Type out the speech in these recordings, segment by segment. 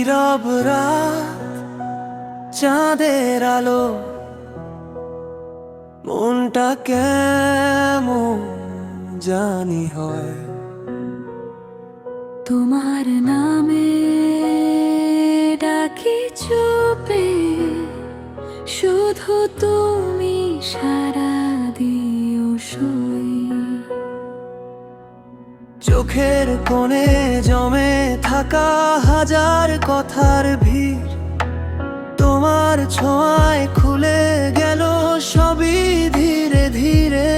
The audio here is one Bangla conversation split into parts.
নীরব রাত, চাঁদের আলো, মনটা কেমন জানি হয়। তোমার নামে ডাকি চুপে, শুধু তুমি সারা দিও সই। চোখের কোণে জমে থাকা হাজার কথার ভিড়, তোমার ছোঁয়ায় খুলে গেল সবই ধীরে ধীরে।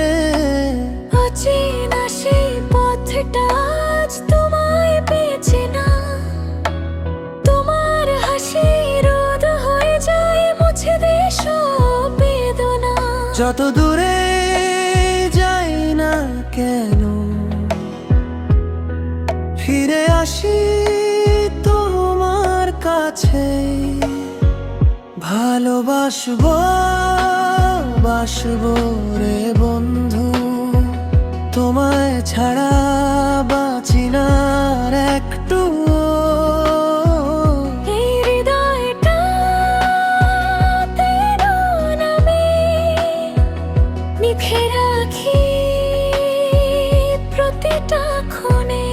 অচেনা সেই পথটা আজ তোমায় পেয়েছে না, তোমার হাসি রোদ হয়ে যায়, মুছে দিয়ে সব বেদনা। যত দূরে যাই না কেন, ফিরে আসি তোমার কাছে। ভালোবাসবো, বাসবো রে বন্ধু, তোমায় ছাড়া বাঁচি না আর একটু। এই হৃদয়টাতে নামে লিখে রাখি প্রতিটা ক্ষণে।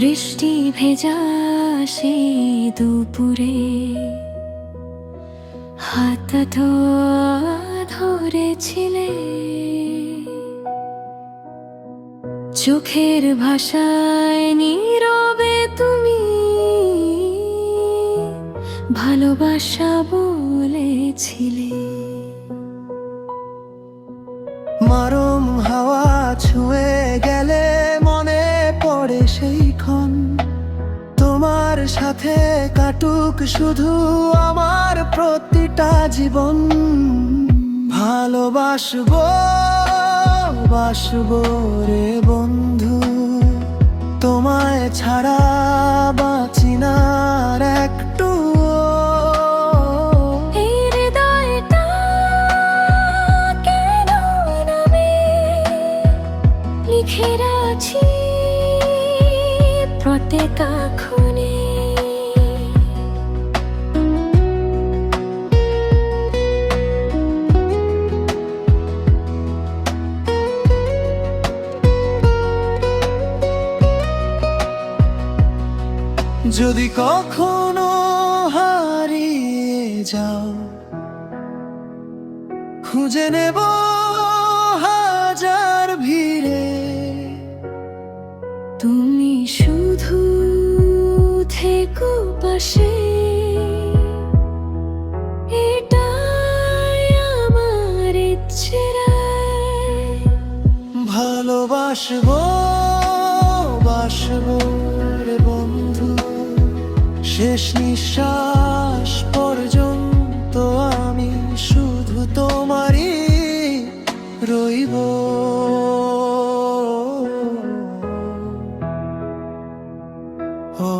বৃষ্টি ভেজা সেই দুপুরে হাতটা ধরেছিলে, চোখের ভাষায় নীরবে তুমি ভালোবাসা বলেছিলে। নরম হাওয়া ছুঁয়ে গেলে মনে পড়ে সেই ক্ষণ, তোমার সাথে কাটুক শুধু আমার প্রতিটা জীবন। ভালোবাসবো, বাসবো রে বন্ধু, তোমায় ছাড়া বাঁচি না আর একটু। এই হৃদয়টা কেন নামে লিখে রাখি প্রত্যেকটা ক্ষণে। যদি কখনো হারিয়ে যাও, খুঁজে নেব হাজার ভিড়ে। তুমি শুধু থেকো পাশে, এটাই আমার ইচ্ছে। ভালোবাসবো, বাসবো রে বন্ধু, শেষ নিঃশ্বাস পর্যন্ত আমি শুধু তোমারই রইব। ও